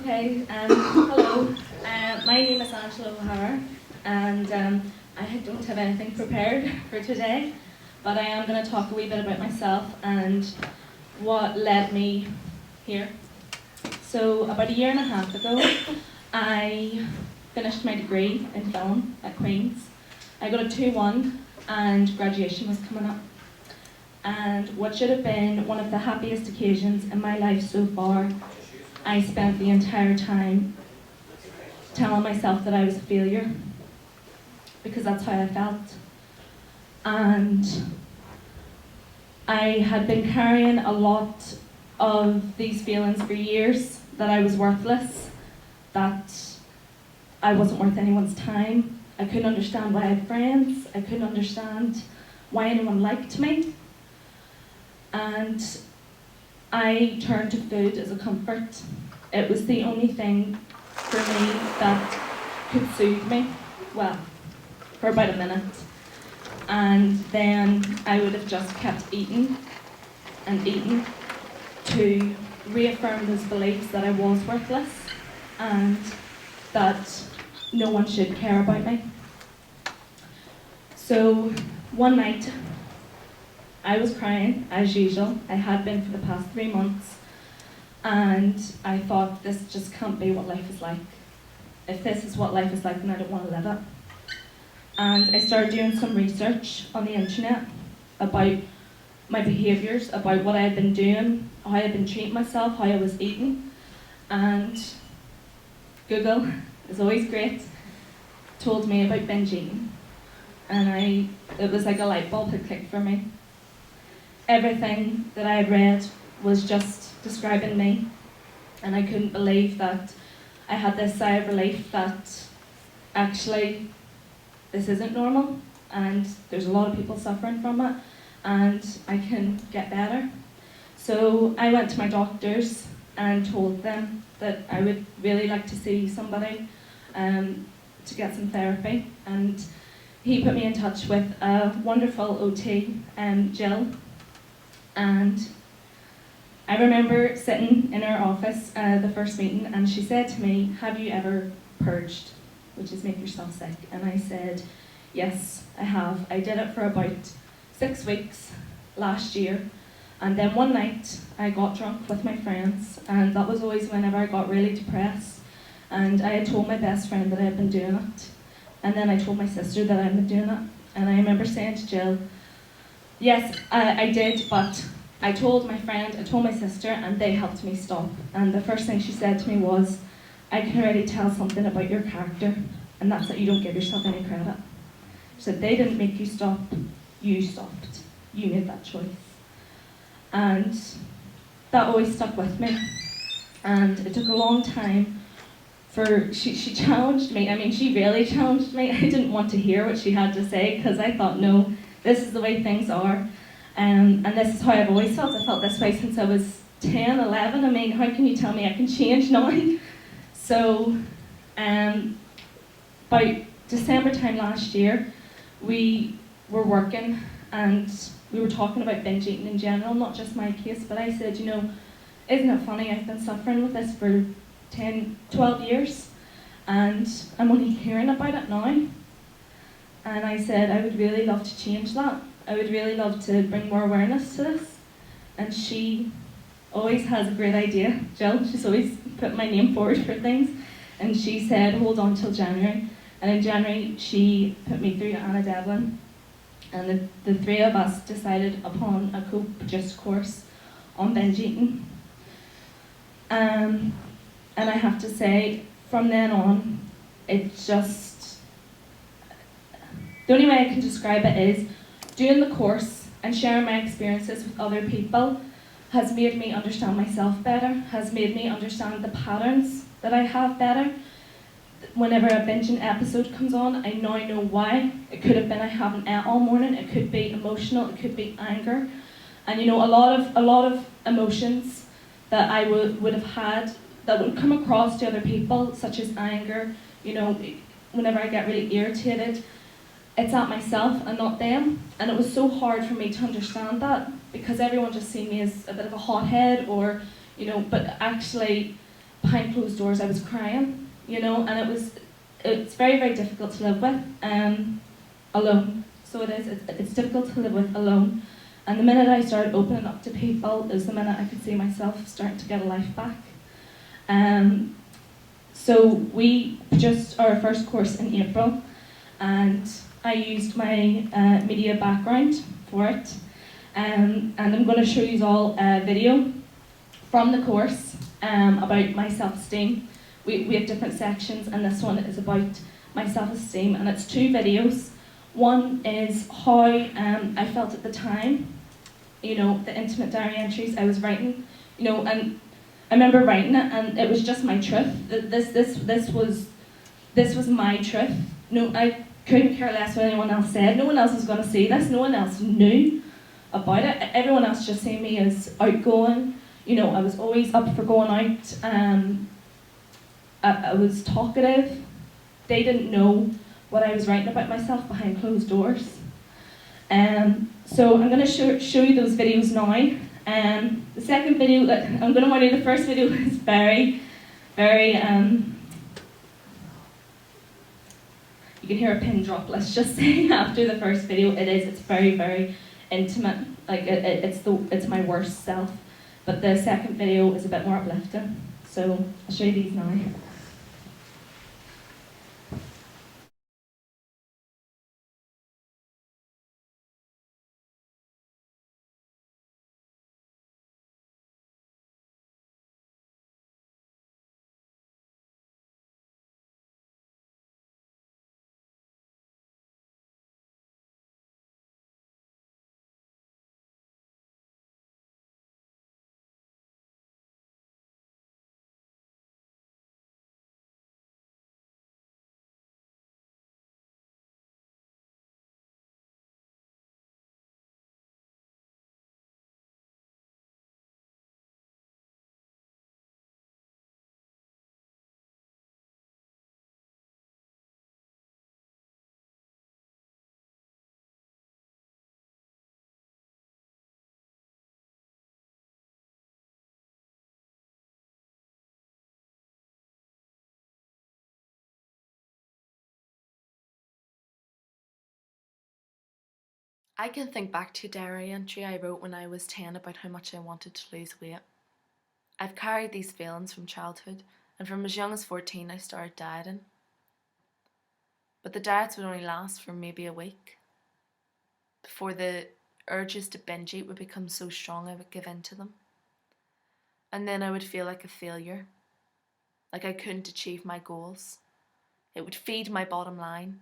Okay, hello. My name is Angela O'Hara, and I don't have anything prepared for today, but I am going to talk a wee bit about myself and what led me here. So, about a year and a half ago, I finished my degree in film at Queen's. I got a 2-1 and graduation was coming up. And what should have been one of the happiest occasions in my life so far, I spent the entire time telling myself that I was a failure, because that's how I felt. And I had been carrying a lot of these feelings for years, that I was worthless, that I wasn't worth anyone's time. I couldn't understand why I had friends. I couldn't understand why anyone liked me. And I turned to food as a comfort. It was the only thing for me that could soothe me, well, for about a minute. And then I would have just kept eating and eating to reaffirm those beliefs that I was worthless and that no one should care about me. So one night, I was crying, as usual. I had been for the past 3 months. And I thought, this just can't be what life is like. If this is what life is like, then I don't want to live it. And I started doing some research on the internet about my behaviours, about what I had been doing, how I had been treating myself, how I was eating. And Google is always great, told me about binge eating. And it was like a light bulb had clicked for me. Everything that I had read was just describing me, and I couldn't believe that I had this sigh of relief that actually this isn't normal, and there's a lot of people suffering from it, and I can get better. So I went to my doctors and told them that I would really like to see somebody to get some therapy, and he put me in touch with a wonderful OT, Jill. And I remember sitting in her office the first meeting, and she said to me, "Have you ever purged, which is make yourself sick?" And I said, "Yes, I have. I did it for about 6 weeks last year. And then one night I got drunk with my friends, and that was always whenever I got really depressed. And I had told my best friend that I had been doing it. And then I told my sister that I had been doing it. And I remember saying to Jill, yes, I did, but I told my friend, I told my sister, and they helped me stop. And the first thing she said to me was, I can already tell something about your character, and that's that you don't give yourself any credit. She said, they didn't make you stop, you stopped. You made that choice. And that always stuck with me. And it took a long time for, she challenged me. I mean, she really challenged me. I didn't want to hear what she had to say, because I thought, no, this is the way things are. And this is how I've always felt. I felt this way since I was 10, 11. I mean, how can you tell me I can change now? So, about December time last year, we were working and we were talking about binge eating in general, not just my case, but I said, you know, isn't it funny, I've been suffering with this for 10, 12 years, and I'm only hearing about it now. And I said, I would really love to change that. I would really love to bring more awareness to this. And she always has a great idea, Jill. She's always put my name forward for things. And she said, hold on till January. And in January, she put me through to Anna Devlin. And the three of us decided upon a co-produced course on binge eating. And I have to say, from then on, it just, the only way I can describe it is, doing the course and sharing my experiences with other people has made me understand myself better, has made me understand the patterns that I have better. Whenever a binging episode comes on, I now know why. It could have been I haven't ate all morning, it could be emotional, it could be anger. And you know, a lot of emotions that I would have had that would come across to other people, such as anger, you know, whenever I get really irritated, it's at myself and not them. And it was so hard for me to understand that, because everyone just seen me as a bit of a hothead, or, you know, but actually behind closed doors I was crying, you know, and it's very, very difficult to live with alone. So it's difficult to live with alone. And the minute I started opening up to people is the minute I could see myself starting to get a life back. So we produced our first course in April, and I used my media background for it. And I'm going to show you all a video from the course about my self-esteem. We have different sections, and this one is about my self-esteem, and it's 2 videos. One is how I felt at the time, you know, the intimate diary entries I was writing, you know, and I remember writing it, and it was just my truth. This was my truth. No, I couldn't care less what anyone else said. No one else was going to see this. No one else knew about it. Everyone else just seen me as outgoing. You know, I was always up for going out. I was talkative. They didn't know what I was writing about myself behind closed doors. So I'm going to show you those videos now. The second video that I'm going to want you, the first video is very, very, you can hear a pin drop, let's just say, after the first video. It's very, very intimate, like it's my worst self. But the second video is a bit more uplifting. So I'll show you these now. I can think back to a diary entry I wrote when I was 10 about how much I wanted to lose weight. I've carried these feelings from childhood, and from as young as 14 I started dieting. But the diets would only last for maybe a week before the urges to binge eat would become so strong I would give in to them. And then I would feel like a failure, like I couldn't achieve my goals. It would feed my bottom line.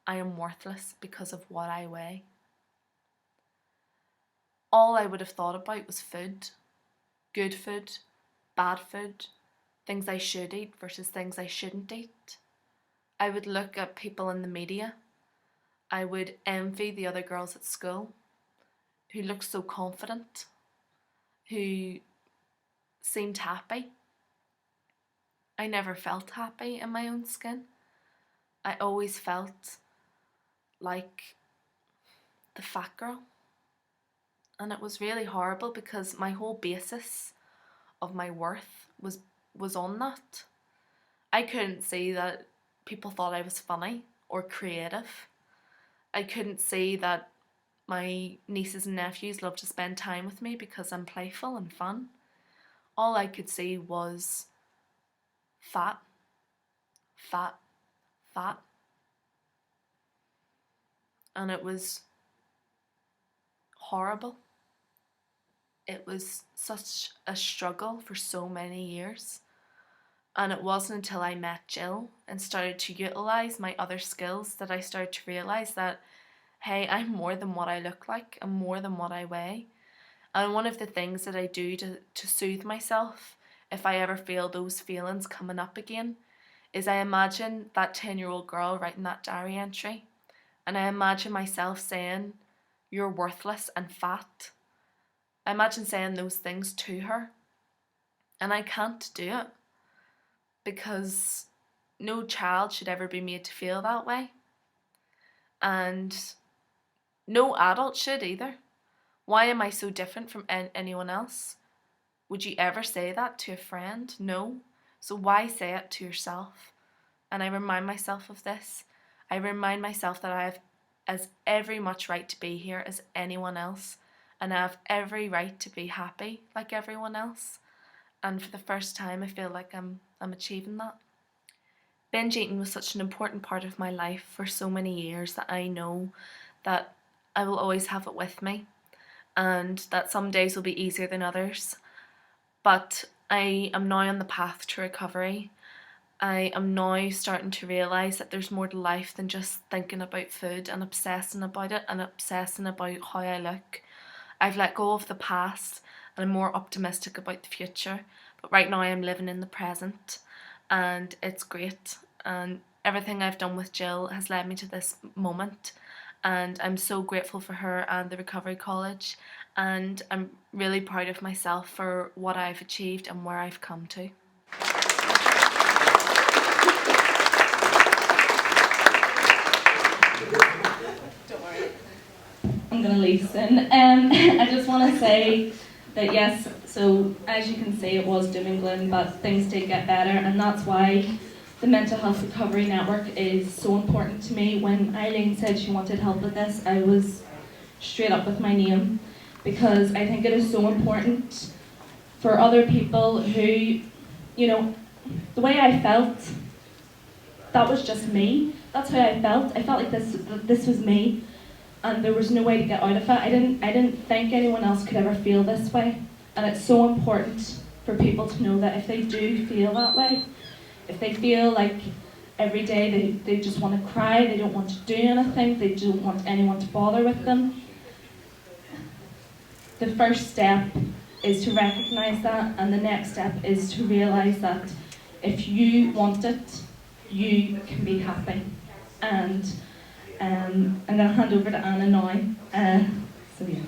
I am worthless because of what I weigh. All I would have thought about was food, good food, bad food, things I should eat versus things I shouldn't eat. I would look at people in the media. I would envy the other girls at school who looked so confident, who seemed happy. I never felt happy in my own skin. I always felt like the fat girl. And it was really horrible because my whole basis of my worth was on that. I couldn't see that people thought I was funny or creative. I couldn't see that my nieces and nephews love to spend time with me because I'm playful and fun. All I could see was fat, fat, fat. And it was horrible. It was such a struggle for so many years. And it wasn't until I met Jill and started to utilise my other skills that I started to realise that, hey, I'm more than what I look like, I'm more than what I weigh. And one of the things that I do to soothe myself if I ever feel those feelings coming up again is I imagine that 10-year-old girl writing that diary entry, and I imagine myself saying, you're worthless and fat. I imagine saying those things to her, and I can't do it because no child should ever be made to feel that way, and no adult should either. Why am I so different from anyone else? Would you ever say that to a friend? No. So why say it to yourself? And I remind myself of this. I remind myself that I have as every much right to be here as anyone else, and I have every right to be happy like everyone else. And for the first time, I feel like I'm achieving that. Binge eating was such an important part of my life for so many years that I know that I will always have it with me, and that some days will be easier than others. But I am now on the path to recovery. I am now starting to realise that there's more to life than just thinking about food and obsessing about it and obsessing about how I look. I've let go of the past and I'm more optimistic about the future. But right now I'm living in the present and it's great. And everything I've done with Jill has led me to this moment. And I'm so grateful for her and the Recovery College. And I'm really proud of myself for what I've achieved and where I've come to. I'm going to leave soon. I just want to say that yes, so as you can see, it was doom and gloom, but things did get better, and that's why the Mental Health Recovery Network is so important to me. When Eileen said she wanted help with this, I was straight up with my name, because I think it is so important for other people who, you know, the way I felt, that was just me. That's how I felt. I felt like this was me, and there was no way to get out of it. I didn't think anyone else could ever feel this way, and it's so important for people to know that if they do feel that way, if they feel like every day they just want to cry, they don't want to do anything, they don't want anyone to bother with them, the first step is to recognise that, and the next step is to realise that if you want it, you can be happy. And I'm going to hand over to Anna now. So yes.